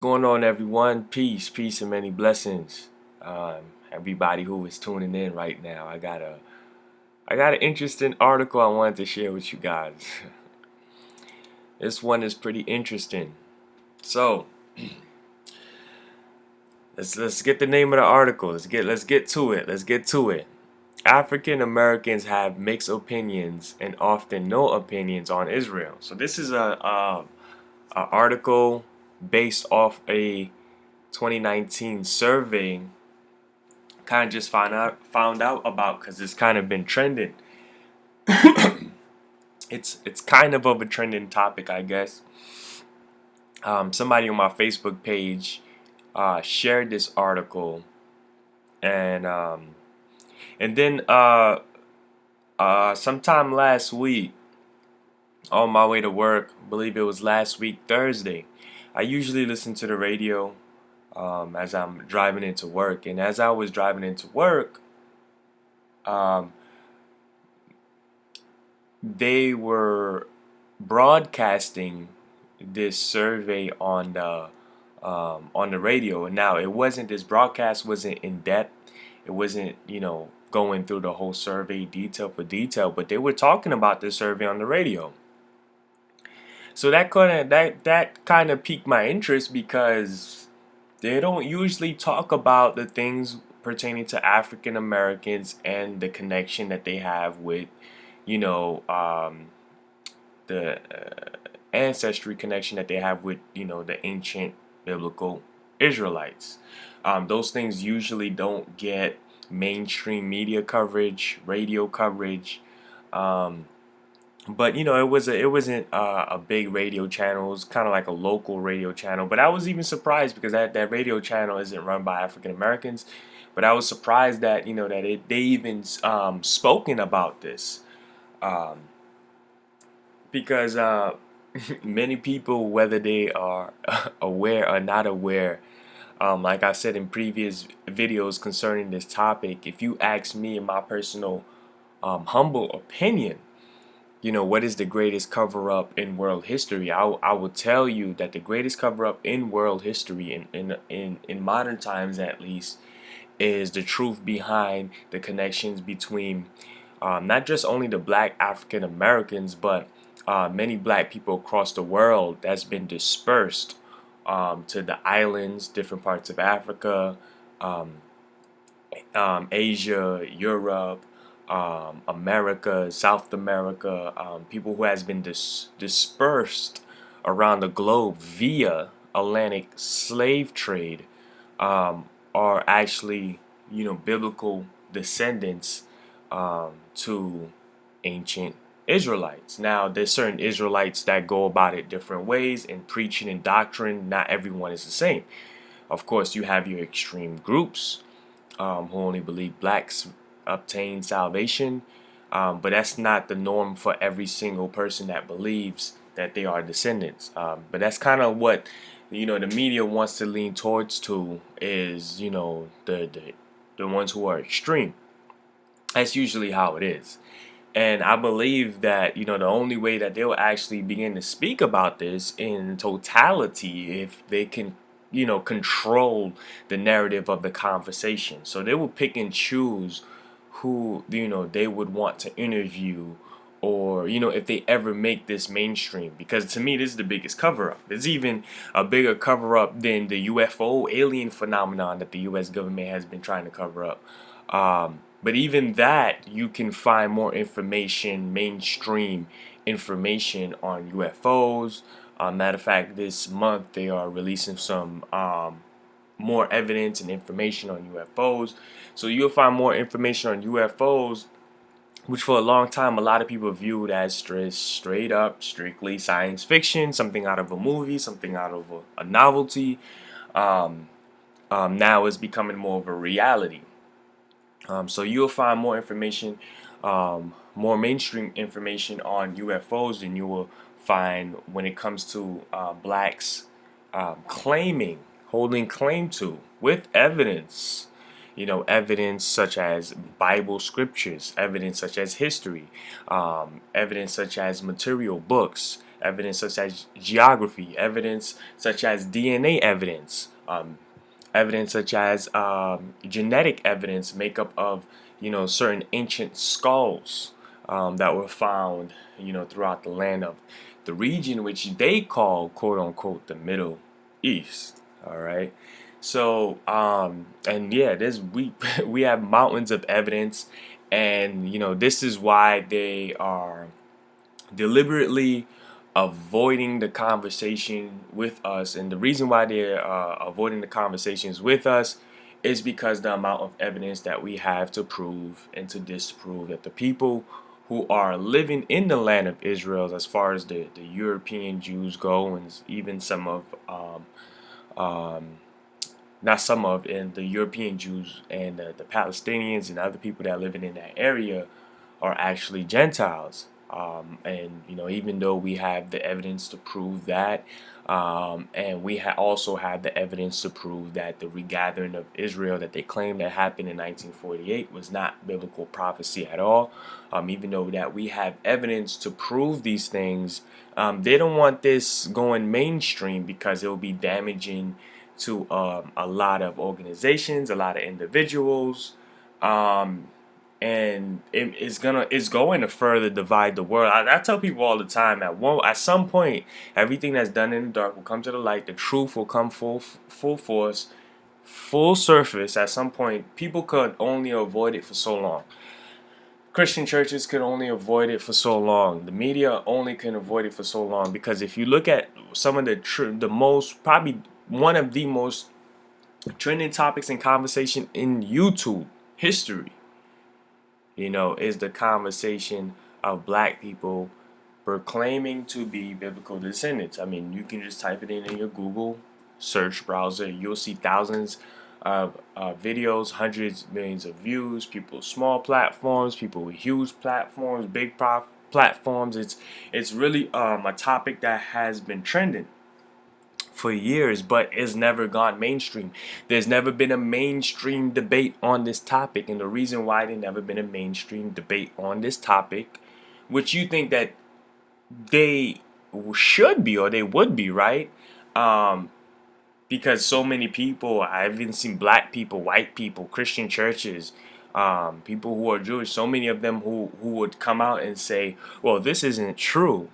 Going on, everyone? Peace, and many blessings. Everybody who is tuning in right now, I got an interesting article I wanted to share with you guys. This one is pretty interesting. So let's get the name of the article. Let's get to it. Let's get to it. African Americans have mixed opinions and often no opinions on Israel. So this is a article based off a 2019 survey. Kind of just found out about because it's kind of been trending. It's kind of a trending topic, I guess. Somebody on my Facebook page shared this article, and sometime last week, on my way to work, I believe it was last week Thursday. I usually listen to the radio as I'm driving into work, and as I was driving into work, um, they were broadcasting this survey on the radio. And now it wasn't this broadcast wasn't in depth. It wasn't going through the whole survey detail for detail, but they were talking about the survey on the radio. So that kind of piqued my interest because they don't usually talk about the things pertaining to African Americans and the connection that they have with you know the ancestry connection that they have with the ancient biblical Israelites. Those things usually don't get mainstream media coverage, radio coverage. Um, but it wasn't a big radio channel. It was kind of like a local radio channel. But I was even surprised because that radio channel isn't run by African Americans. But I was surprised that they even spoken about this. Um, because many people, whether they are aware or not aware, like I said in previous videos concerning this topic, if you ask me in my personal humble opinion, what is the greatest cover up in world history? I will tell you that the greatest cover up in world history, in modern times at least, is the truth behind the connections between not just only the black African Americans, but many black people across the world that's been dispersed to the islands, different parts of Africa, um, Asia, Europe, America, South America, people who has been dispersed around the globe via Atlantic slave trade, are actually biblical descendants to ancient Israelites. Now, there's certain Israelites that go about it different ways in preaching and doctrine. Not everyone is the same. Of course, you have your extreme groups who only believe blacks obtain salvation, but that's not the norm for every single person that believes that they are descendants. But that's kind of what the media wants to lean towards to is the ones who are extreme. That's usually how it is. And I believe that, the only way that they'll actually begin to speak about this in totality if they can, control the narrative of the conversation. So they will pick and choose who, they would want to interview or, if they ever make this mainstream. Because to me, this is the biggest cover up. It's even a bigger cover up than the UFO alien phenomenon that the US government has been trying to cover up. But even that, you can find more information, mainstream information on UFOs. Matter of fact, this month they are releasing some more evidence and information on UFOs. So you'll find more information on UFOs, which for a long time a lot of people viewed as straight up, strictly science fiction, something out of a movie, something out of a novelty. Um, Now is becoming more of a reality. So you'll find more information, more mainstream information on UFOs than you will find when it comes to blacks holding claim to, with evidence. Evidence such as Bible scriptures, evidence such as history, evidence such as material books, evidence such as geography, evidence such as DNA evidence, evidence such as genetic evidence, makeup of certain ancient skulls that were found throughout the land of the region which they call quote unquote the Middle East. All right. So and yeah, there's we we have mountains of evidence, and this is why they are deliberately avoiding the conversation with us. And the reason why they're avoiding the conversations with us is because the amount of evidence that we have to prove and to disprove that the people who are living in the land of Israel, as far as the European Jews go, and even some of um, not some of, and the European Jews and the Palestinians and other people that are living in that area are actually Gentiles. And even though we have the evidence to prove that, and we also have the evidence to prove that the regathering of Israel that they claim that happened in 1948 was not biblical prophecy at all. Even though that we have evidence to prove these things, they don't want this going mainstream because it will be damaging to a lot of organizations, a lot of individuals. Um, and it's going to further divide the world. I tell people all the time that at some point, everything that's done in the dark will come to the light. The truth will come full force, full surface. At some point, people could only avoid it for so long. Christian churches could only avoid it for so long. The media only can avoid it for so long, because if you look at some of the most, probably one of the most trending topics in conversation in YouTube history, is the conversation of black people proclaiming to be biblical descendants. I mean, you can just type it in your Google search browser. You'll see thousands of videos, hundreds, millions of views, people with small platforms, people with huge platforms, big platforms. It's really a topic that has been trending for years, but it's never gone mainstream. There's never been a mainstream debate on this topic, and the reason why there's never been a mainstream debate on this topic, which you think that they should be or they would be, right? Um, because so many people, I've even seen black people, white people, Christian churches, people who are Jewish, so many of them who would come out and say, well, this isn't true.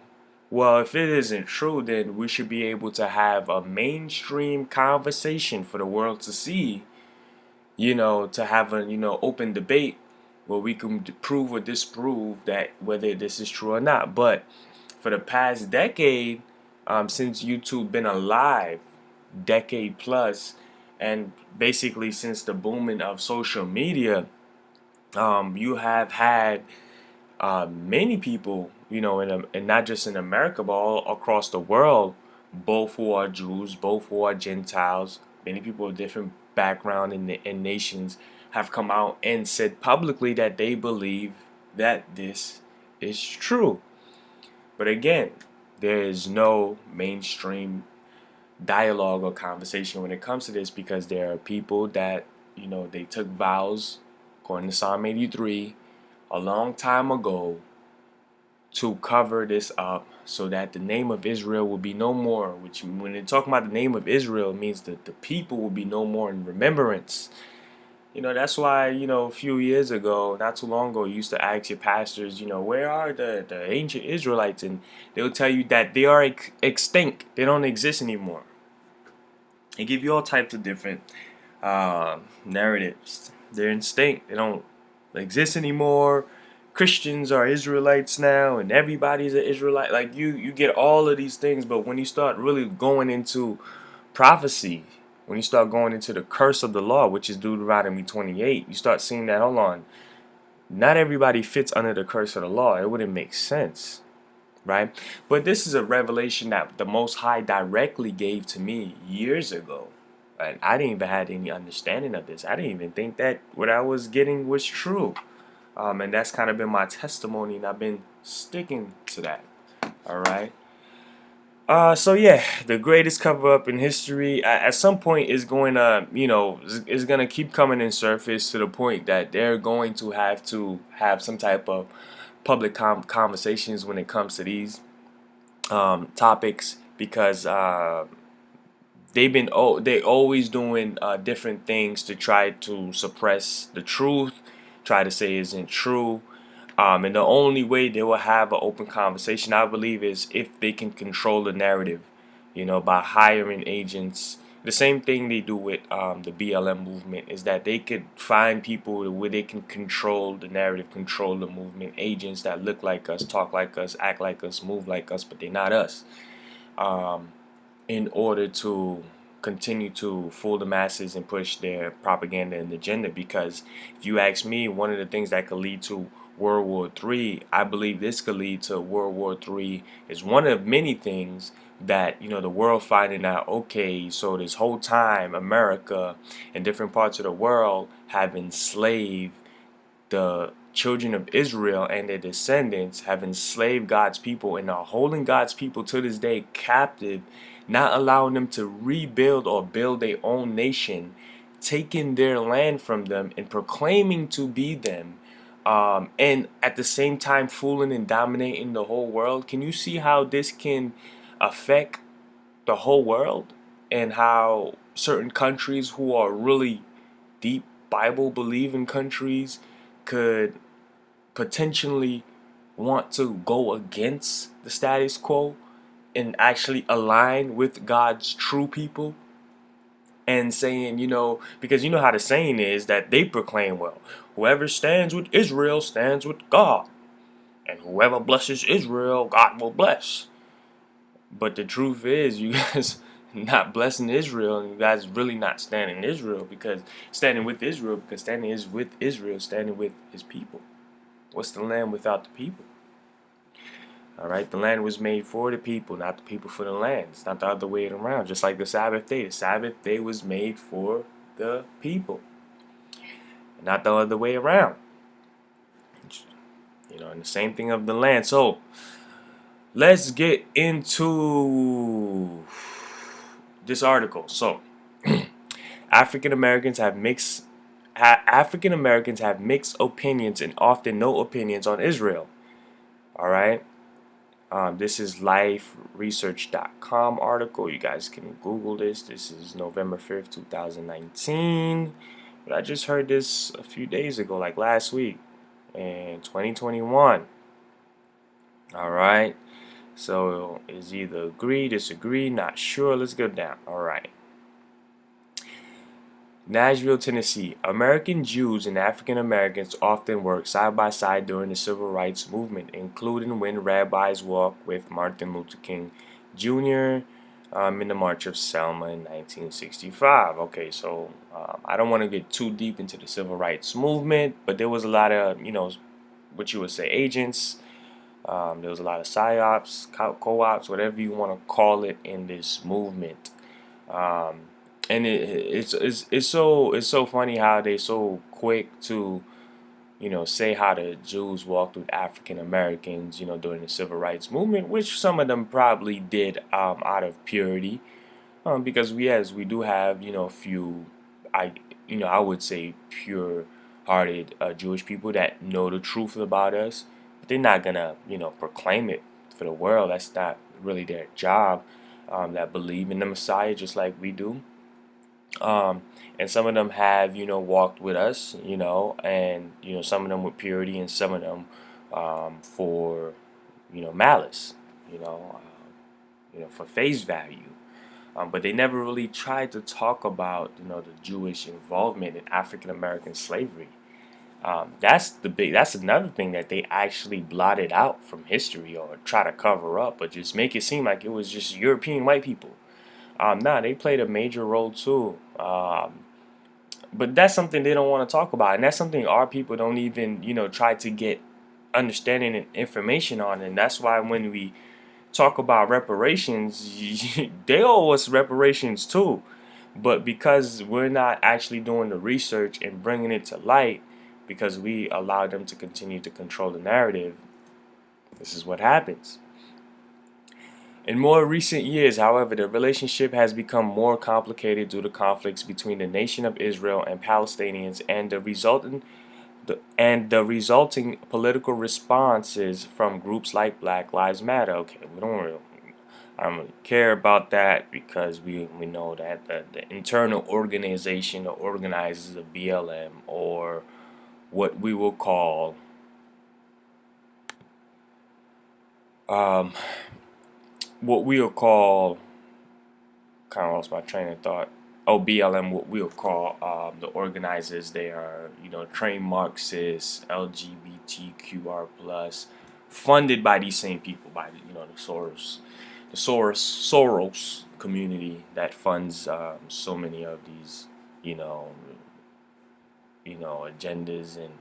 Well, if it isn't true, then we should be able to have a mainstream conversation for the world to see, to have a, open debate where we can prove or disprove that whether this is true or not. But for the past decade, since YouTube been alive, decade plus, and basically since the booming of social media, you have had many people, and not just in America, but all across the world, both who are Jews, both who are Gentiles, many people of different background and nations have come out and said publicly that they believe that this is true. But again, there is no mainstream dialogue or conversation when it comes to this, because there are people that, they took vows according to Psalm 83 a long time ago to cover this up so that the name of Israel will be no more. Which, when they talk about the name of Israel, it means that the people will be no more in remembrance. That's why, a few years ago, not too long ago, you used to ask your pastors, where are the ancient Israelites? And they'll tell you that they are extinct. They don't exist anymore. They give you all types of different narratives. They're extinct. They don't exist anymore. Christians are Israelites now, and everybody's an Israelite. Like you get all of these things, but when you start really going into prophecy, when you start going into the curse of the law, which is Deuteronomy 28, you start seeing that, hold on, not everybody fits under the curse of the law. It wouldn't make sense, right? But this is a revelation that the Most High directly gave to me years ago. And I didn't even have any understanding of this. I didn't even think that what I was getting was true. And that's kind of been my testimony, and I've been sticking to that. All right. So yeah, the greatest cover up in history at some point is going to, is going to keep coming in surface to the point that they're going to have some type of public conversations when it comes to these. topics because they always doing different things to try to suppress the truth, try to say isn't true. And the only way they will have an open conversation, I believe, is if they can control the narrative, by hiring agents. The same thing they do with the BLM movement is that they could find people where they can control the narrative, control the movement, agents that look like us, talk like us, act like us, move like us, but they're not us. Um, in order to continue to fool the masses and push their propaganda and agenda. Because if you ask me, one of the things that could lead to World War III, I believe this could lead to World War III, is one of many things that the world finding out, okay, so this whole time America and different parts of the world have enslaved the children of Israel, and their descendants have enslaved God's people and are holding God's people to this day captive, not allowing them to rebuild or build their own nation, taking their land from them and proclaiming to be them, and at the same time fooling and dominating the whole world. Can you see how this can affect the whole world, and how certain countries who are really deep Bible believing countries could potentially want to go against the status quo and actually align with God's true people, and saying, because you know how the saying is that they proclaim, well, whoever stands with Israel stands with God, and whoever blesses Israel, God will bless. But the truth is, you guys not blessing Israel, and you guys really not standing Israel, because standing with Israel, because standing is with Israel, standing with his people. What's the land without the people? All right, the land was made for the people, not the people for the land. It's not the other way around. Just like the Sabbath day. The Sabbath day was made for the people, not the other way around. And the same thing of the land. So let's get into this article. So African Americans have mixed opinions and often no opinions on Israel. All right. This is liferesearch.com article. You guys can Google this. This is November 5th, 2019. But I just heard this a few days ago, like last week, in 2021. All right. So is either agree, disagree, not sure. Let's go down. All right. Nashville, Tennessee. American Jews and African Americans often worked side by side during the Civil Rights Movement, including when rabbis walked with Martin Luther King Jr. In the March of Selma in 1965. Okay, so I don't want to get too deep into the Civil Rights Movement, but there was a lot of, what you would say, agents. There was a lot of psyops, co-ops, whatever you want to call it, in this movement. And it's so funny how they so quick to say how the Jews walked with African Americans during the Civil Rights Movement, which some of them probably did out of purity, because we do have a few I would say pure hearted Jewish people that know the truth about us, but they're not gonna proclaim it for the world. That's not really their job. That believe in the Messiah just like we do. And some of them have, walked with us, and, some of them with purity, and some of them for, malice, you know, for face value. But they never really tried to talk about, the Jewish involvement in African American slavery. That's another thing that they actually blotted out from history, or try to cover up, or just make it seem like it was just European white people. Nah, they played a major role too. But that's something they don't want to talk about, and that's something our people don't even, try to get understanding and information on. And that's why when we talk about reparations, they owe us reparations too. But because we're not actually doing the research and bringing it to light, because we allow them to continue to control the narrative, this is what happens. In more recent years, however, the relationship has become more complicated due to conflicts between the nation of Israel and Palestinians, and the resulting political responses from groups like Black Lives Matter. Okay, we don't really, I don't really care about that because we know that the internal organization that organizes the BLM, or what we will call um, what we'll call kind of lost my train of thought. Oh, BLM, what we'll call the organizers. They are, trained Marxists, LGBTQR plus, funded by these same people, by the Soros community that funds so many of these, you know, agendas. And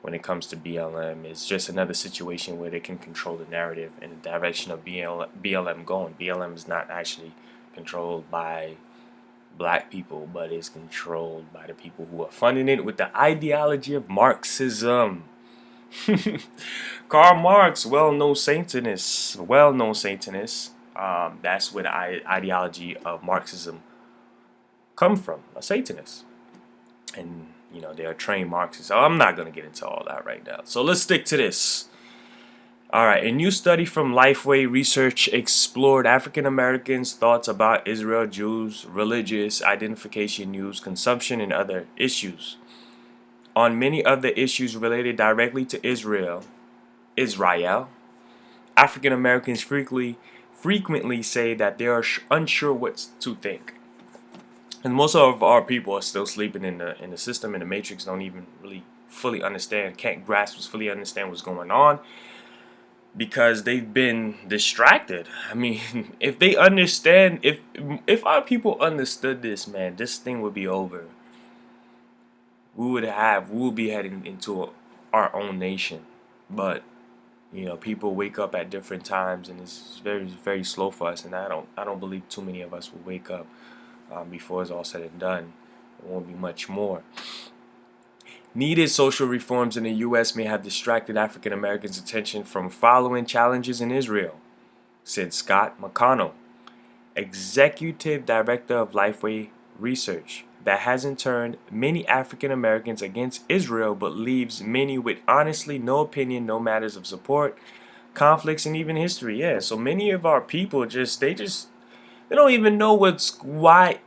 when it comes to BLM, it's just another situation where they can control the narrative and the direction of BLM going. BLM is not actually controlled by black people, but is controlled by the people who are funding it with the ideology of Marxism. Karl Marx, well-known Satanist. That's where the ideology of Marxism come from, a Satanist. And they are trained Marxists. So I'm not gonna get into all that right now. So let's stick to this. All right, a new study from Lifeway Research explored African Americans' thoughts about Israel, Jews, religious identification, news, consumption, and other issues. On many other issues related directly to Israel, African Americans frequently say that they are unsure what to think. And most of our people are still sleeping in the system, and the matrix, don't even really fully understand, can't fully understand what's going on, because they've been distracted. I mean, if they understand, if our people understood this, man, this thing would be over. We would be heading into our own nation. But people wake up at different times, and it's very, very slow for us. And I don't believe too many of us will wake up before it's all said and done. It won't be much more. Needed social reforms in the U.S. may have distracted African Americans' attention from following challenges in Israel, said Scott McConnell, executive director of Lifeway Research, that hasn't turned many African Americans against Israel, but leaves many with honestly no opinion, no matters of support, conflicts, and even history. Yeah, so many of our people they don't even know why.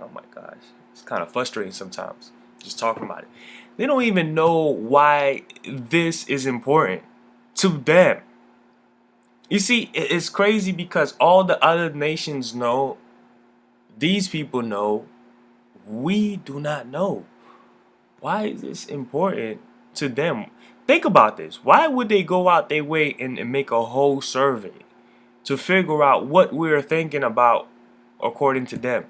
Oh my gosh, it's kind of frustrating sometimes just talking about it. They don't even know why this is important to them. You see, it's crazy because all the other nations know, these people know, we do not know. Why is this important to them? Think about this. Why would they go out their way and make a whole survey to figure out what we're thinking about according to them?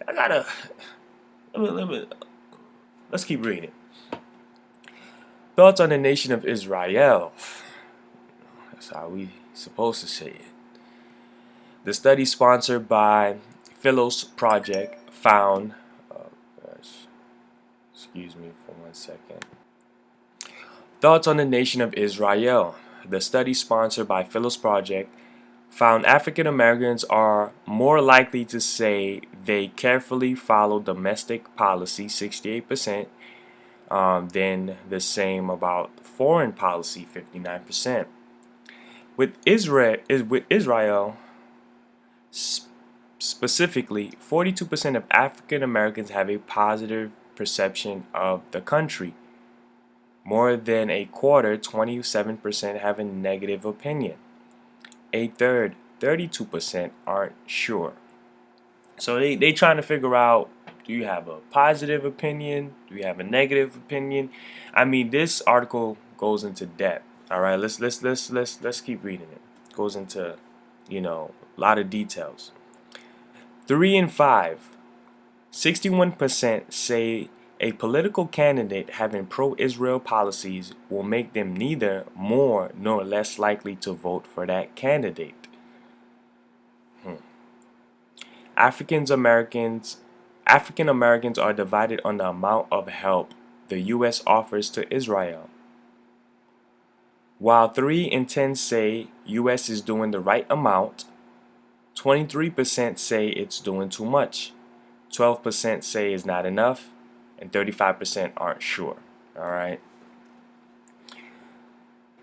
I gotta let's keep reading. Thoughts on the nation of Israel. That's how we supposed to say it. The study, sponsored by Philos Project, found excuse me for 1 second. Thoughts on the nation of Israel. The study, sponsored by Philos Project, found African Americans are more likely to say they carefully follow domestic policy, 68%, than the same about foreign policy, 59%. With Israel specifically, 42% of African Americans have a positive perception of the country. More than a quarter, 27%, have a negative opinion. A third, 32%, aren't sure. So they trying to figure out, do you have a positive opinion? Do you have a negative opinion? I mean, this article goes into depth. All right, let's keep reading it. Goes into, a lot of details. 3 in 5, 61% say a political candidate having pro-Israel policies will make them neither more nor less likely to vote for that candidate. African Americans are divided on the amount of help the U.S. offers to Israel. While 3 in 10 say U.S. is doing the right amount, 23% say it's doing too much, 12% say it's not enough, and 35% aren't sure. All right.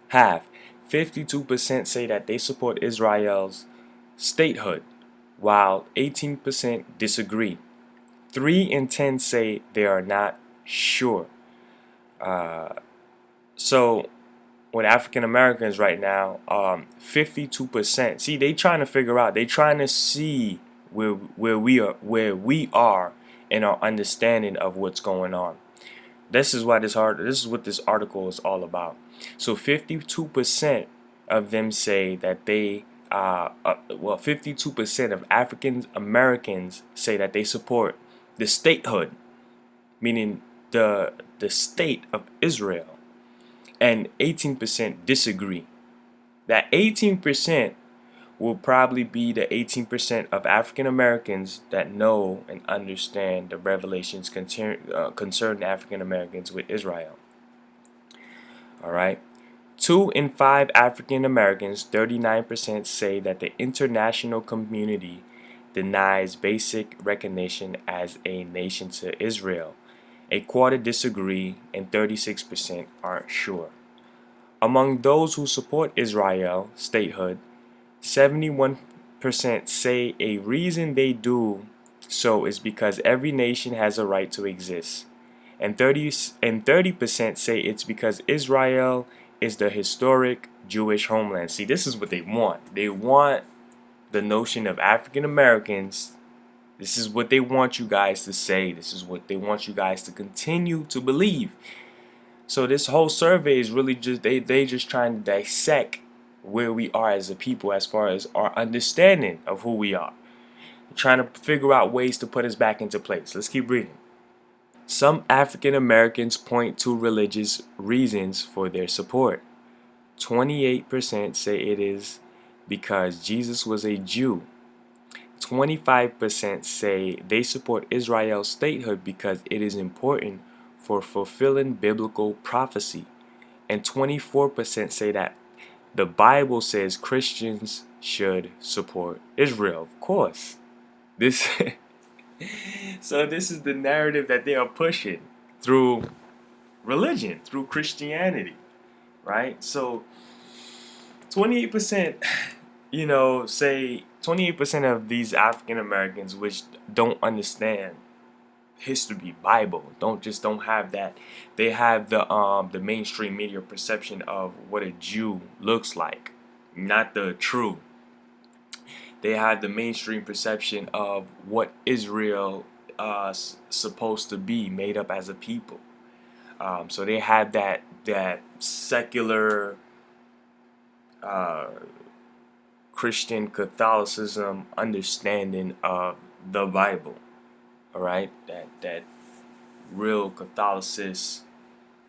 Half, 52% say that they support Israel's statehood, while 18% disagree. 3 in 10 say they are not sure. Uh, so with African Americans right now, 52%. See, they trying to figure out. They trying to see where we are in our understanding of what's going on. This is what this article is all about. So 52% of them say that 52% of African Americans say that they support the statehood, meaning the state of Israel, and 18% disagree. That 18% will probably be the 18% of African Americans that know and understand the revelations concerning African Americans with Israel. All right. 2 in 5 African Americans, 39%, say that the international community denies basic recognition as a nation to Israel. A quarter disagree, and 36% aren't sure. Among those who support Israel statehood, 71% say a reason they do so is because every nation has a right to exist. And 30% say it's because Israel is the historic Jewish homeland. See, this is what they want. They want the notion of African Americans. This is what they want you guys to say. This is what they want you guys to continue to believe. So this whole survey is really just they just trying to dissect where we are as a people as far as our understanding of who we are. They're trying to figure out ways to put us back into place. Let's keep reading. Some African Americans point to religious reasons for their support. 28% say it is because Jesus was a Jew. 25% say they support Israel's statehood because it is important for fulfilling biblical prophecy. And 24% say that the Bible says Christians should support Israel. Of course. This So this is the narrative that they are pushing through religion, through Christianity, right? So 28%, say 28% of these African Americans which don't understand history, Bible, don't have that. They have the mainstream media perception of what a Jew looks like, not the true. They have the mainstream perception of what Israel supposed to be, made up as a people. So they have that secular uh, Christian Catholicism understanding of the Bible. All right, that real Catholicist,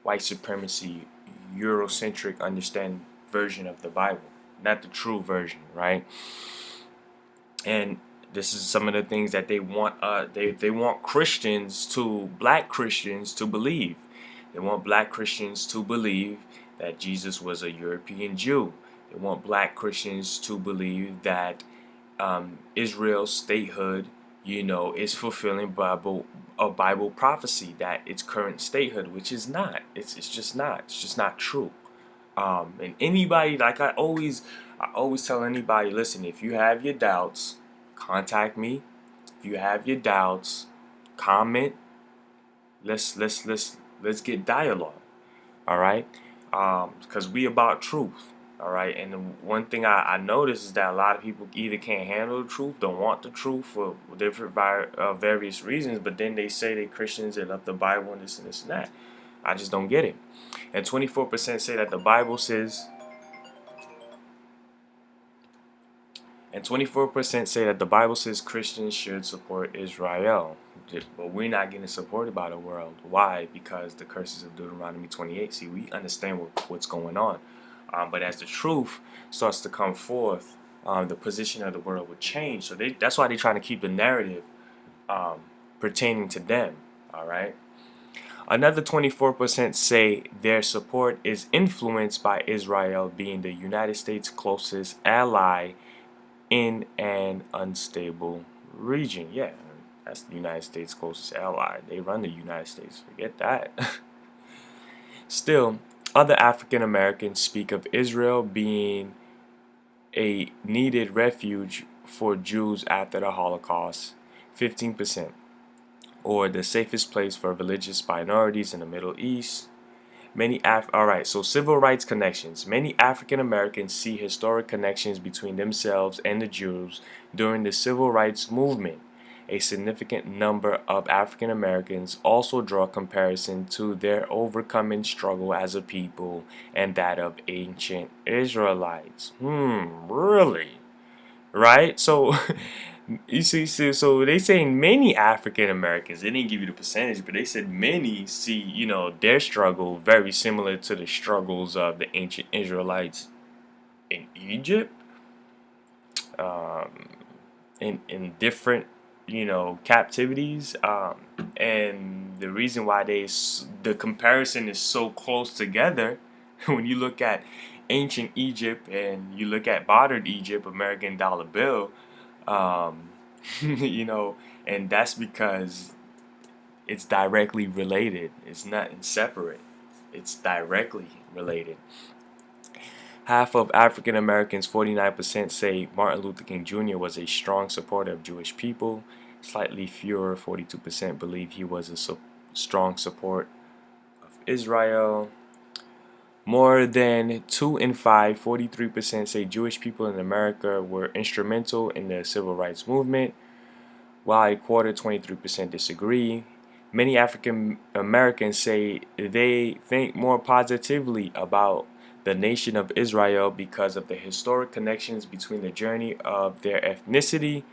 white supremacy, Eurocentric understand version of the Bible, not the true version, right? And this is some of the things that they want. They want black Christians to believe. They want black Christians to believe that Jesus was a European Jew. They want black Christians to believe that Israel's statehood, is fulfilling Bible prophecy, that its current statehood, which is not. It's just not. It's just not true. And anybody, like I always tell anybody, listen, if you have your doubts, contact me. If you have your doubts, comment. Let's get dialogue. All right, because we about truth. All right, and the one thing I noticed is that a lot of people either can't handle the truth, don't want the truth for different various reasons, but then they say they Christians, they love the Bible and this and this and that. I just don't get it. And 24% say that the Bible says, and 24% say that the Bible says Christians should support Israel. But we're not getting supported by the world. Why? Because the curses of Deuteronomy 28. See, we understand what's going on. But as the truth starts to come forth, the position of the world would change. So that's why they're trying to keep the narrative pertaining to them. All right. Another 24% say their support is influenced by Israel being the United States' closest ally in an unstable region. Yeah, that's the United States' closest ally. They run the United States. Forget that. Still, other African Americans speak of Israel being a needed refuge for Jews after the Holocaust, 15%. Or the safest place for religious minorities in the Middle East. Alright, so civil rights connections. Many African Americans see historic connections between themselves and the Jews during the civil rights movement. A significant number of African Americans also draw comparison to their overcoming struggle as a people and that of ancient Israelites. Really? Right? So you see, so they saying many African Americans. They didn't give you the percentage, but they said many see, their struggle very similar to the struggles of the ancient Israelites in Egypt, um, in different, captivities. And the reason why the comparison is so close together, when you look at ancient Egypt and you look at modern Egypt, American dollar bill, um, and that's because it's directly related. It's not separate. It's directly related. Half of African Americans, 49%, say Martin Luther King Jr. was a strong supporter of Jewish people. Slightly fewer, 42%, believe he was a strong support of Israel. More than 2 in 5, 43%, say Jewish people in America were instrumental in the civil rights movement, while a quarter, 23%, disagree. Many African Americans say they think more positively about the nation of Israel because of the historic connections between the journey of their ethnicity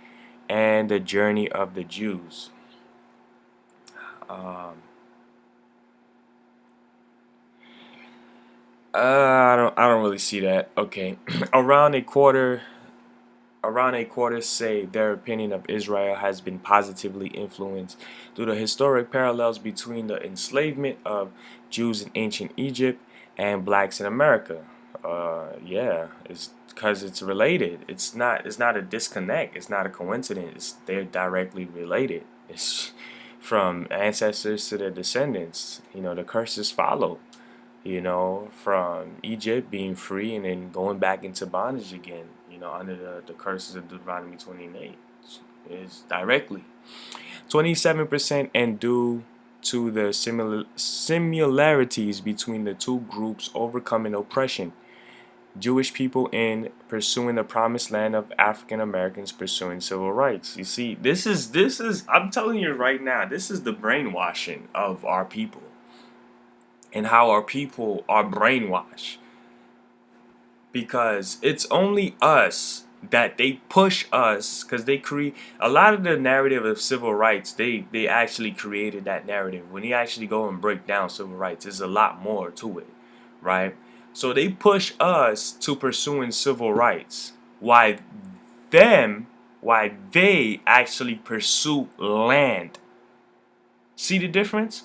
and the journey of the Jews. I don't really see that. Okay, around a quarter say their opinion of Israel has been positively influenced through the historic parallels between the enslavement of Jews in ancient Egypt and blacks in America. Yeah, it's because it's related. It's not a disconnect. It's not a coincidence. They're directly related. It's from ancestors to their descendants. The curses follow. From Egypt being free and then going back into bondage again, under the curses of Deuteronomy 28. Is directly 27%, and due to the similarities between the two groups overcoming oppression. Jewish people in pursuing the promised land of African Americans pursuing civil rights. You see, this is I'm telling you right now, this is the brainwashing of our people and how our people are brainwashed, because it's only us that they push us, because they create a lot of the narrative of civil rights. They actually created that narrative. When you actually go and break down civil rights, there's a lot more to it, right? So they push us to pursuing civil rights, them why they actually pursue land. See the difference?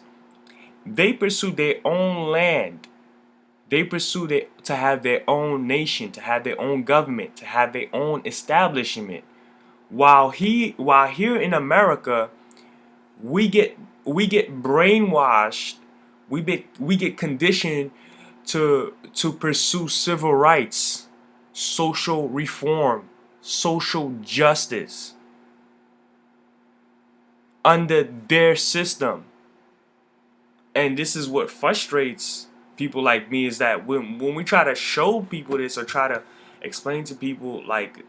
They pursue their own land. They pursue to have their own nation, to have their own government, to have their own establishment. While here in America, we get brainwashed, we get conditioned to pursue civil rights, social reform, social justice under their system. And this is what frustrates people like me, is that when we try to show people this or try to explain to people like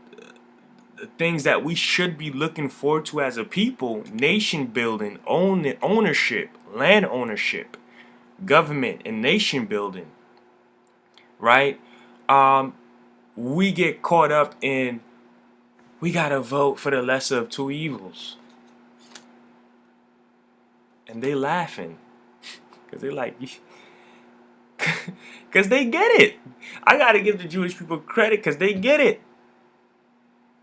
the things that we should be looking forward to as a people: nation building, ownership, land ownership, government, and nation building, right? We get caught up in, we gotta vote for the lesser of two evils, and they laughing because they like, because they get it. I gotta give the Jewish people credit because they get it.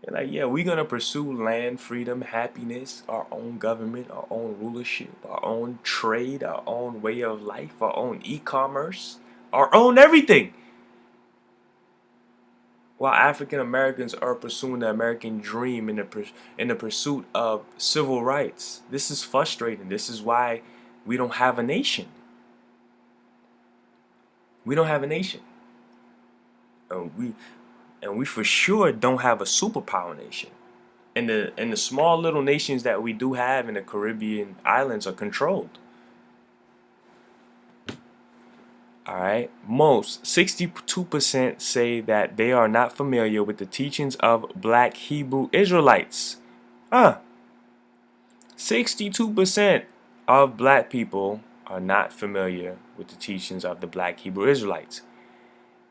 They're like, yeah, we're gonna pursue land, freedom, happiness, our own government, our own rulership, our own trade, our own way of life, our own e-commerce, our own everything. While African Americans are pursuing the American dream in the pursuit of civil rights. This is frustrating. This is why we don't have a nation. We don't have a nation. And we for sure don't have a superpower nation. and the small little nations that we do have in the Caribbean islands are controlled. All right. Most 62% say that they are not familiar with the teachings of black Hebrew Israelites. 62% of black people are not familiar with the teachings of the black Hebrew Israelites.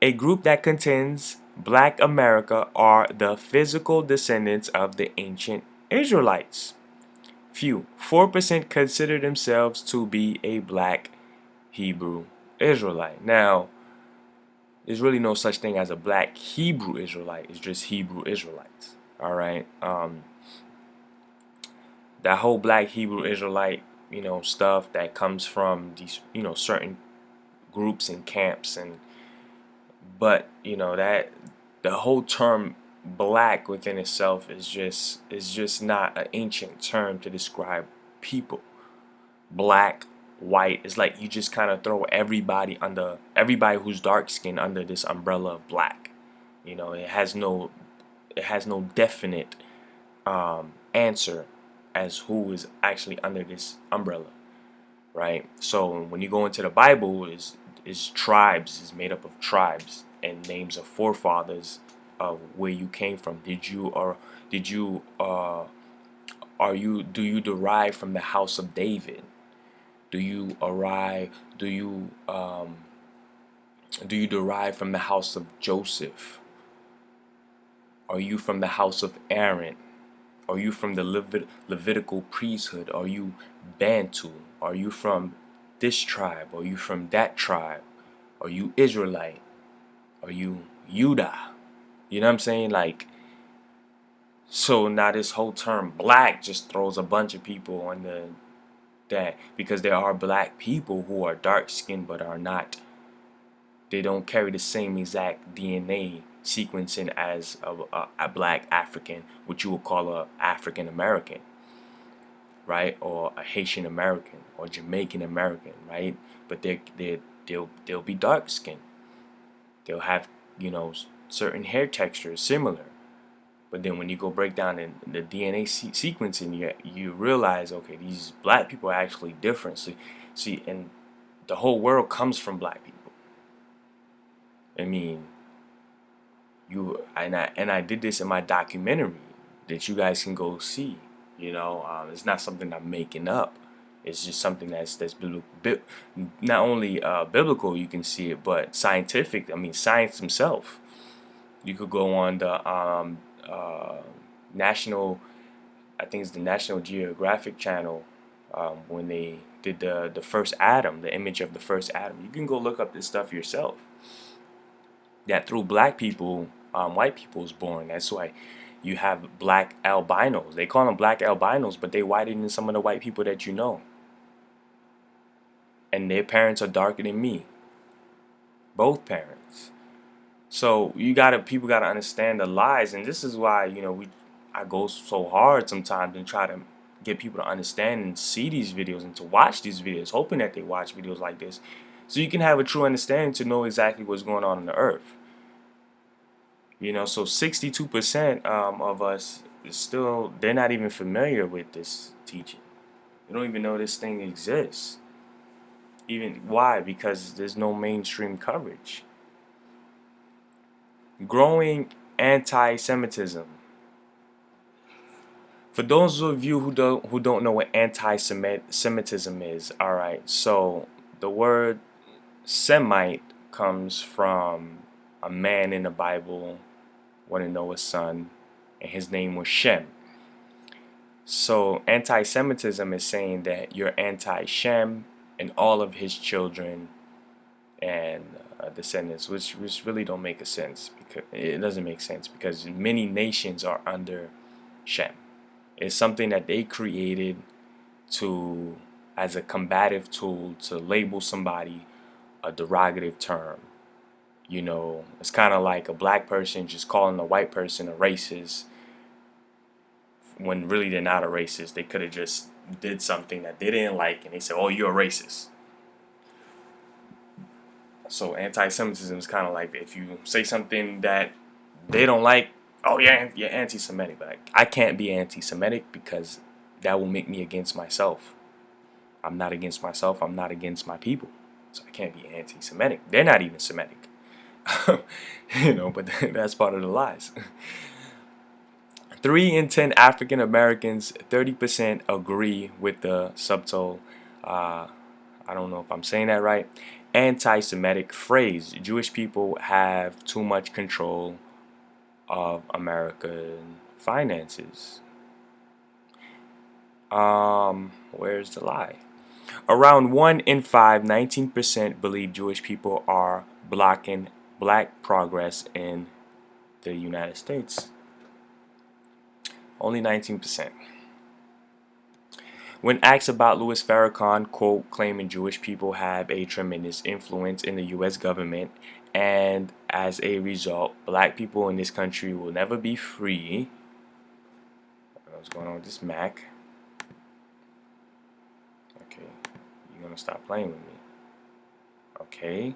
A group that contends black America are the physical descendants of the ancient Israelites. Few, 4% consider themselves to be a black Hebrew Israelite. Now, there's really no such thing as a black Hebrew Israelite. It's just Hebrew Israelites. All right. That whole black Hebrew Israelite, stuff that comes from these, certain groups and camps, but that the whole term black within itself is just not an ancient term to describe people. Black, white, it's like you just kind of throw everybody who's dark skinned under this umbrella of black. It has no definite answer as who is actually under this umbrella, right? So when you go into the Bible, is tribes, is made up of tribes and names of forefathers of where you came from. Do you derive from the house of David? Do you derive from the house of Joseph? Are you from the house of Aaron? Are you from the Levitical priesthood? Are you Bantu? Are you from this tribe? Are you from that tribe? Are you Israelite? Are you Judah? You know what I'm saying? So now this whole term black just throws a bunch of people on that, because there are black people who are dark skinned but are not. They don't carry the same exact DNA sequencing as a black African, which you would call a African American, right? Or a Haitian American or Jamaican American, right? But they'll be dark skinned. They'll have, certain hair textures similar. But then when you go break down in the DNA sequencing, you realize, okay, these black people are actually different. So, see, and the whole world comes from black people. I mean, I did this in my documentary that you guys can go see. It's not something I'm making up. It's just something that's not only biblical, you can see it, but scientific. I mean, science himself. You could go on the national, I think it's the National Geographic Channel, when they did the first Adam, the image of the first Adam. You can go look up this stuff yourself. That through black people, white people is born. That's why you have black albinos. They call them black albinos, but they whiter than some of the white people that you know. And their parents are darker than me. Both parents. So people gotta understand the lies, and this is why I go so hard sometimes and try to get people to understand and see these videos and to watch these videos, hoping that they watch videos like this, so you can have a true understanding to know exactly what's going on the earth. So 62% of us they're not even familiar with this teaching. They don't even know this thing exists. Even why? Because there's no mainstream coverage. Growing anti-Semitism. For those of you who don't know what anti-Semitism is, all right. So the word Semite comes from a man in the Bible, one of Noah's son, and his name was Shem. So anti-Semitism is saying that you're anti-Shem and all of his children and descendants, which really don't make a sense, because it doesn't make sense, because many nations are under Shem. It's something that they created as a combative tool to label somebody a derogative term. It's kind of like a black person just calling a white person a racist when really they're not a racist. They could have just did something that they didn't like and they said, oh, you're a racist. So anti-Semitism is kind of like, if you say something that they don't like oh yeah, you're anti-Semitic, but I can't be anti-Semitic because that will make me against myself. I'm not against myself. I'm not against my people, so I can't be anti-Semitic. They're not even Semitic, But that's part of the lies. 3 in 10 African Americans, 30% agree with the subtle, uh, I don't know if I'm saying that right, anti-Semitic phrase. Jewish people have too much control of American finances. Where's the lie? Around 1 in 5, 19% believe Jewish people are blocking black progress in the United States. Only 19%. When asked about Louis Farrakhan, quote, claiming Jewish people have a tremendous influence in the U.S. government, and as a result, black people in this country will never be free. What's going on with this Mac? Okay, you're gonna stop playing with me. Okay.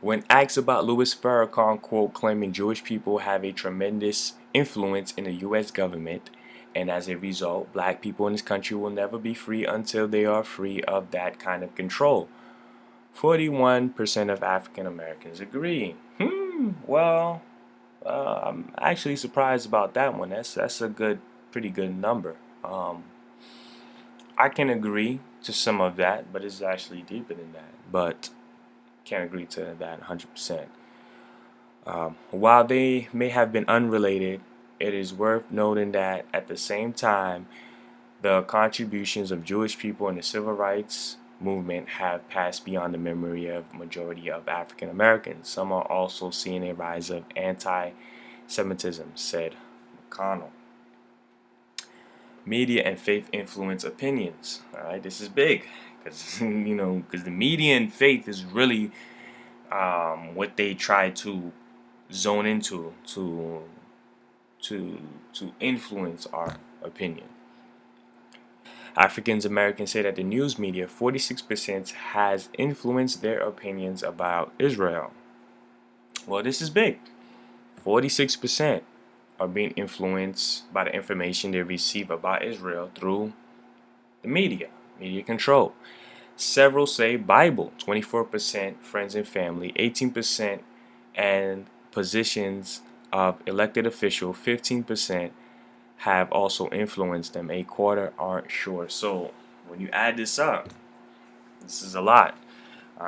When asked about Louis Farrakhan, quote, claiming Jewish people have a tremendous influence in the U.S. government, and as a result, black people in this country will never be free until they are free of that kind of control. 41% of African Americans agree. Well, I'm actually surprised about that one. That's a pretty good number. I can agree to some of that, but it's actually deeper than that. But can't agree to that 100%. While they may have been unrelated, it is worth noting that at the same time, the contributions of Jewish people in the civil rights movement have passed beyond the memory of the majority of African Americans. Some are also seeing a rise of anti-Semitism, said McConnell. Media and faith influence opinions. All right, this is big because because the media and faith is really what they try to zone into to influence our opinion. African Americans say that the news media, 46%, has influenced their opinions about Israel. Well, this is big. 46% are being influenced by the information they receive about Israel through the media control. Several say Bible, 24%, friends and family, 18%, and positions of elected official, 15%, have also influenced them. A quarter aren't sure. So when you add this up, this is a lot.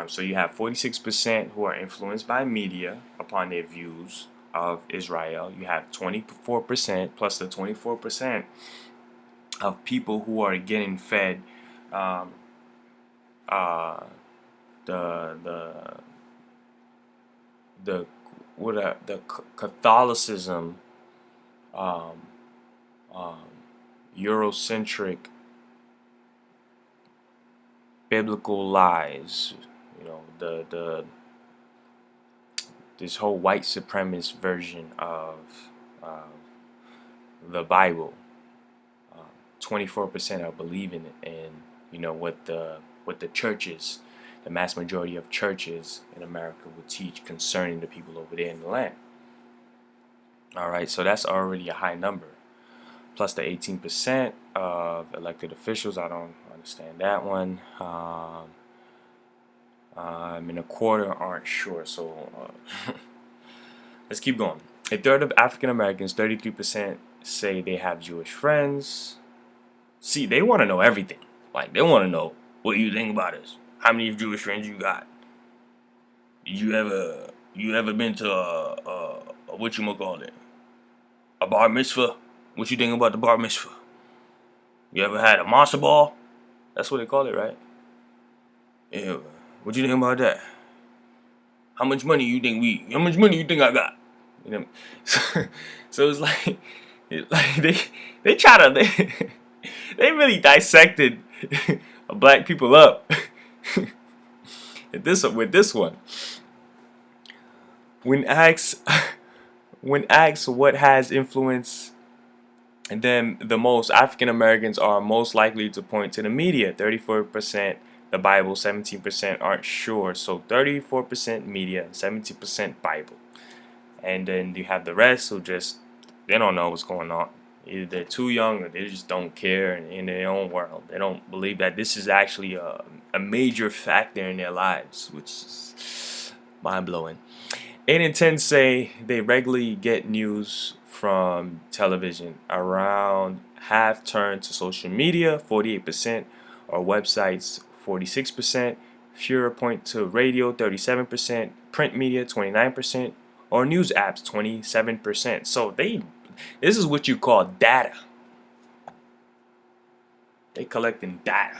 So you have 46% who are influenced by media upon their views of Israel. You have 24% plus the 24% of people who are getting fed um, uh, the the the Catholicism, um, um, Eurocentric biblical lies. The this whole white supremacist version of uh, the Bible. 24% are believing it, and what the churches, the mass majority of churches in America would teach concerning the people over there in the land. All right, so that's already a high number. Plus the 18% of elected officials, I don't understand that one. And a quarter aren't sure. So let's keep going. A third of African Americans, 33%, say they have Jewish friends. See, they want to know everything. Like, they want to know what you think about us. How many Jewish friends you got? Did you ever been to a what you call it? A bar mitzvah? What you think about the bar mitzvah? You ever had a matzo ball? That's what they call it, right? Yeah. What you think about that? How much money you think I got? So, so it's like, they try to they really dissected black people up with this one. When asked what has influenced them the most, African Americans are most likely to point to the media. 34% the Bible, 17% aren't sure. So 34% media, 17% Bible. And then you have the rest who just, they don't know what's going on. Either they're too young or they just don't care in their own world. They don't believe that this is actually a major factor in their lives, which is mind blowing. 8 and 10 say they regularly get news from television. Around half turn to social media, 48%, or websites, 46%. Fewer point to radio, 37%. Print media, 29%. Or news apps, 27%. So this is what you call data. They collecting data.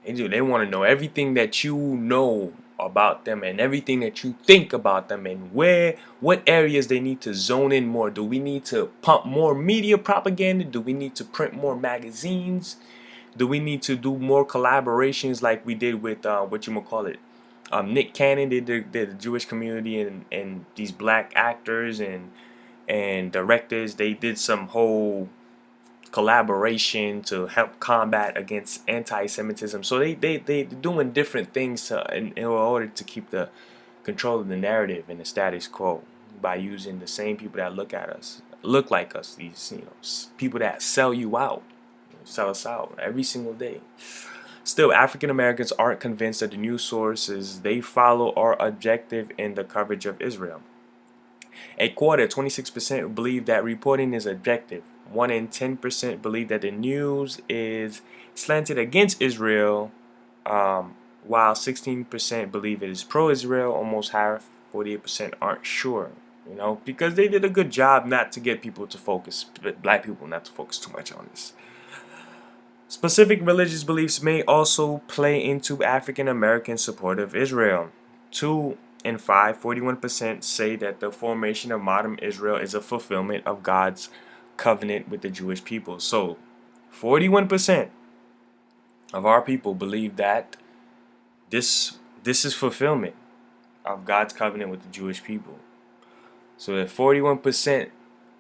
They want to know everything that you know about them and everything that you think about them and what areas they need to zone in more. Do we need to pump more media propaganda? Do we need to print more magazines? Do we need to do more collaborations like we did with Nick Cannon did the Jewish community and these black actors and directors. They did some whole collaboration to help combat against anti-Semitism. So they're doing different things in order to keep the control of the narrative and the status quo by using the same people that look like us, these people that sell you out, sell us out every single day. Still, African Americans aren't convinced that the news sources they follow are objective in the coverage of Israel. A quarter, 26%, believe that reporting is objective. 1 in 10% believe that the news is slanted against Israel, while 16% believe it is pro-Israel. Almost half, 48%, aren't sure. Because they did a good job not to get people to focus, black people not to focus too much on this. Specific religious beliefs may also play into African American support of Israel. 2 in 5, 41%, say that the formation of modern Israel is a fulfillment of God's covenant with the Jewish people. So 41% of our people believe that this is fulfillment of God's covenant with the Jewish people. So that 41%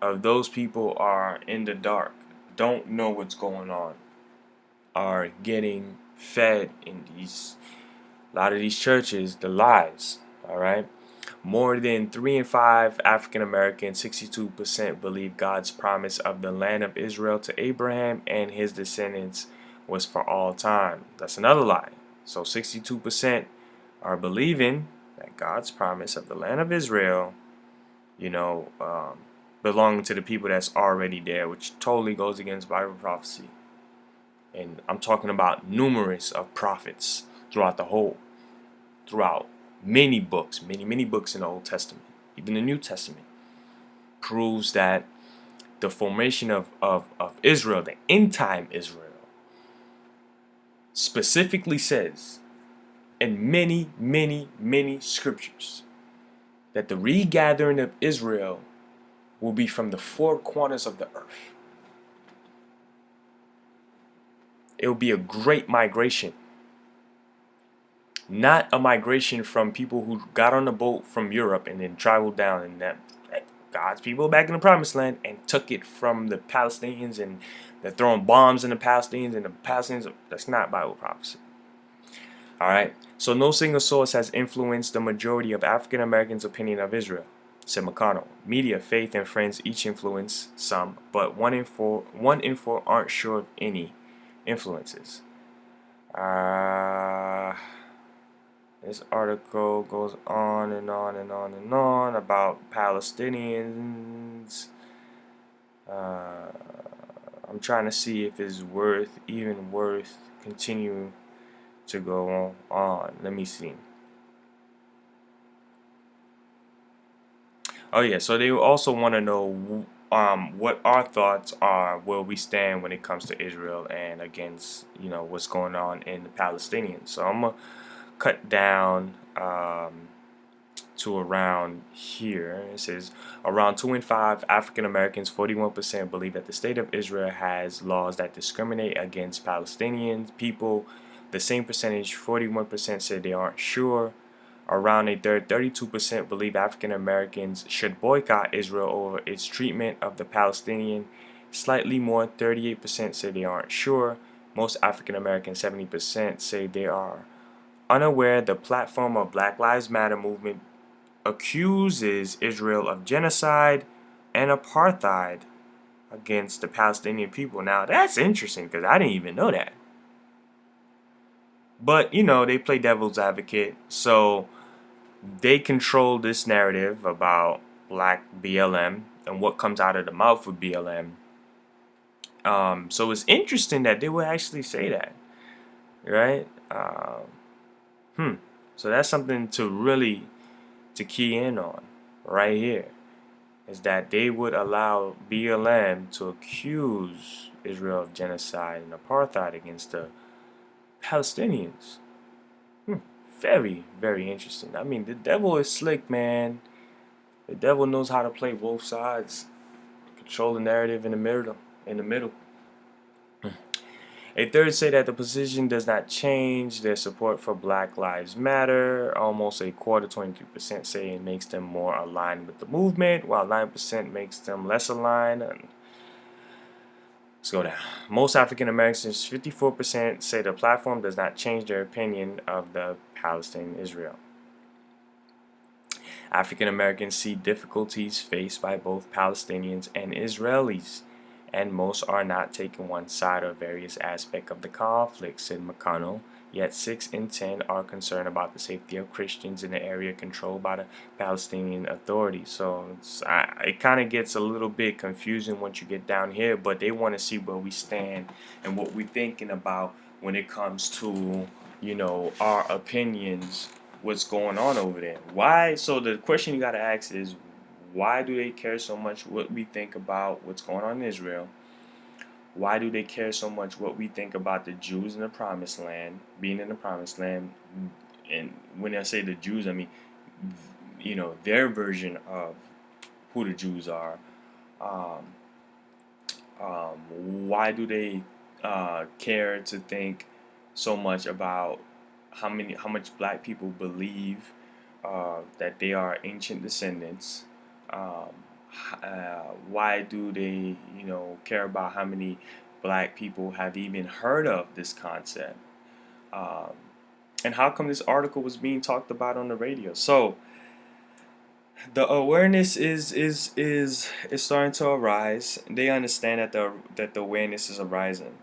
of those people are in the dark, don't know what's going on, are getting fed in a lot of these churches the lies. All right. More than 3 in 5 African Americans, 62%, believe God's promise of the land of Israel to Abraham and his descendants was for all time. That's another lie. So 62% are believing that God's promise of the land of Israel, belonging to the people that's already there, which totally goes against Bible prophecy. And I'm talking about numerous of prophets throughout many books, many books in the Old Testament, even the New Testament, proves that the formation of Israel, the end time Israel, specifically says in many scriptures that the regathering of Israel will be from the four corners of the earth. It will be a great migration. Not a migration from people who got on a boat from Europe and then traveled down and that God's people back in the promised land and took it from the Palestinians and they're throwing bombs in the Palestinians and the Palestinians. That's not Bible prophecy. All right. So no single source has influenced the majority of African Americans' opinion of Israel, said McConnell. Media, faith, and friends each influence some, but 1 in 4 aren't sure of any influences. This article goes on and on and on and on about Palestinians. I'm trying to see if it's worth continuing to go on. Let me see. Oh yeah, so they also want to know what our thoughts are, where we stand when it comes to Israel and against what's going on in the Palestinians. So I'm gonna cut down to around here. It says around 2 in 5 African Americans, 41%, believe that the state of Israel has laws that discriminate against Palestinian people. The same percentage, 41%, said they aren't sure. Around a third, 32%, believe African Americans should boycott Israel over its treatment of the Palestinian. Slightly more, 38%, say they aren't sure. Most African Americans, 70%, say they are unaware the platform of Black Lives Matter movement accuses Israel of genocide and apartheid against the Palestinian people. Now, that's interesting because I didn't even know that. But, they play devil's advocate. So they control this narrative about black BLM and what comes out of the mouth of BLM. So it's interesting that they would actually say that, right? So that's something to key in on right here, is that they would allow BLM to accuse Israel of genocide and apartheid against the Palestinians. Very, very interesting. I mean, the devil is slick, man. The devil knows how to play both sides, control the narrative in the middle. In the middle. A third say that the position does not change their support for Black Lives Matter. Almost a quarter, 23%, say it makes them more aligned with the movement, while 9% makes them less aligned. And let's go down. Most African Americans, 54%, say the platform does not change their opinion of the Palestinian Israel. African Americans see difficulties faced by both Palestinians and Israelis, and most are not taking one side or various aspects of the conflict, said McConnell. Yet 6 in 10 are concerned about the safety of Christians in the area controlled by the Palestinian Authority. So it kind of gets a little bit confusing once you get down here, but they want to see where we stand and what we're thinking about when it comes to, our opinions, what's going on over there. Why? So the question you got to ask is, why do they care so much what we think about what's going on in Israel? Why do they care so much what we think about the Jews in the Promised Land, being in the Promised Land? And when I say the Jews, I mean, their version of who the Jews are. Why do they care to think so much about how much black people believe that they are ancient descendants? Why do they, care about how many black people have even heard of this concept? And how come this article was being talked about on the radio? So the awareness is starting to arise. They understand that the awareness is arising.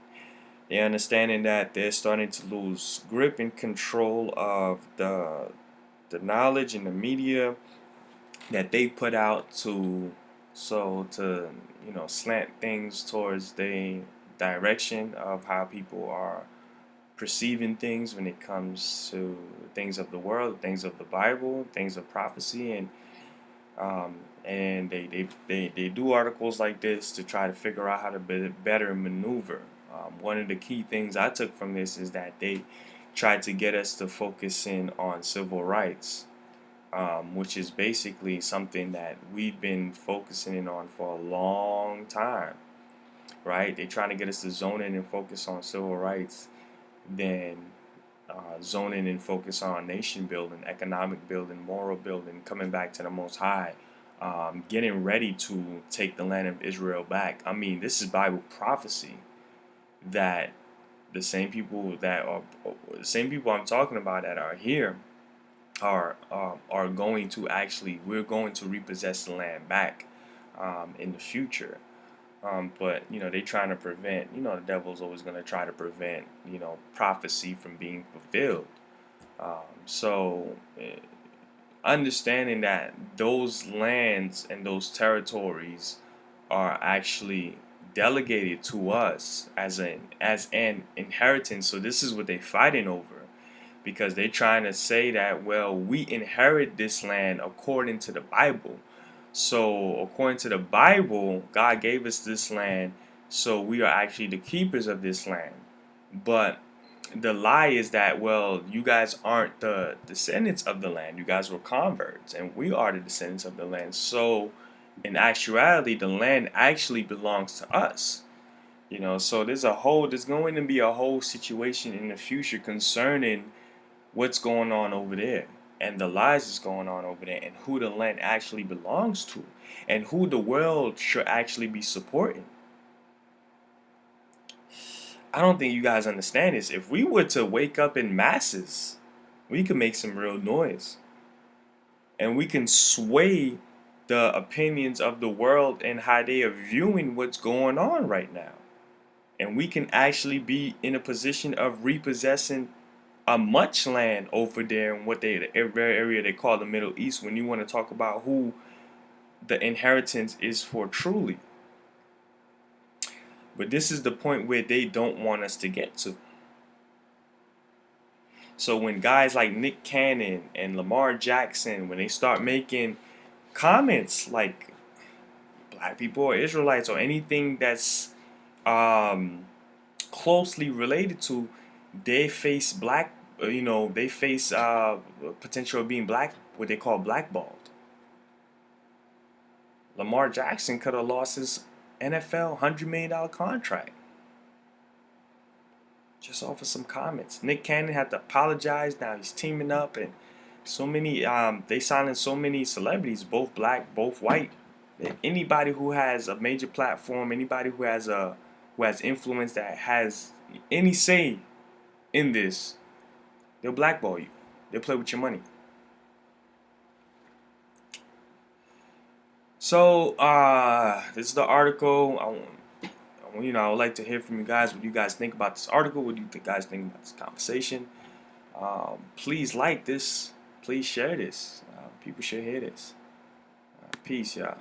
They understanding that they're starting to lose grip and control of the knowledge and the media that they put out to slant things towards the direction of how people are perceiving things when it comes to things of the world, things of the Bible, things of prophecy, and they do articles like this to try to figure out how to better maneuver. One of the key things I took from this is that they tried to get us to focus in on civil rights, which is basically something that we've been focusing in on for a long time, right? They're trying to get us to zone in and focus on civil rights, then zone in and focus on nation building, economic building, moral building, coming back to the Most High, getting ready to take the land of Israel back. I mean, this is Bible prophecy that the same people I'm talking about that are here are going to we're going to repossess the land back in the future. But they trying to prevent, the devil's always going to try to prevent, prophecy from being fulfilled. So understanding that those lands and those territories are actually delegated to us as an inheritance. So this is what they're fighting over, because they're trying to say that, well, we inherit this land according to the Bible. So according to the Bible, God gave us this land, so we are actually the keepers of this land. But the lie is that, well, you guys aren't the descendants of the land. You guys were converts, and we are the descendants of the land. So in actuality, the land actually belongs to us. So there's going to be a whole situation in the future concerning what's going on over there and the lies that's going on over there and who the land actually belongs to and who the world should actually be supporting. I don't think you guys understand this. If we were to wake up in masses, we could make some real noise. And we can sway the opinions of the world and how they are viewing what's going on right now. And we can actually be in a position of repossessing a much land over there in what the area they call the Middle East, when you want to talk about who the inheritance is for truly. But this is the point where they don't want us to get to. So when guys like Nick Cannon and Lamar Jackson, when they start making comments like black people or Israelites or anything that's um, closely related to, they face they face potential of being what they call blackballed. Lamar Jackson could have lost his NFL $100 million contract just off of some comments. Nick Cannon had to apologize. Now he's teaming up, and so many they signing so many celebrities, both black, both white. Anybody who has a major platform, anybody who has influence, that has any say in this, they'll blackball you. They'll play with your money. So this is the article. I would like to hear from you guys. What do you guys think about this article? What do you guys think about this conversation? Please like this. Please share this. People should hear this. Peace, y'all.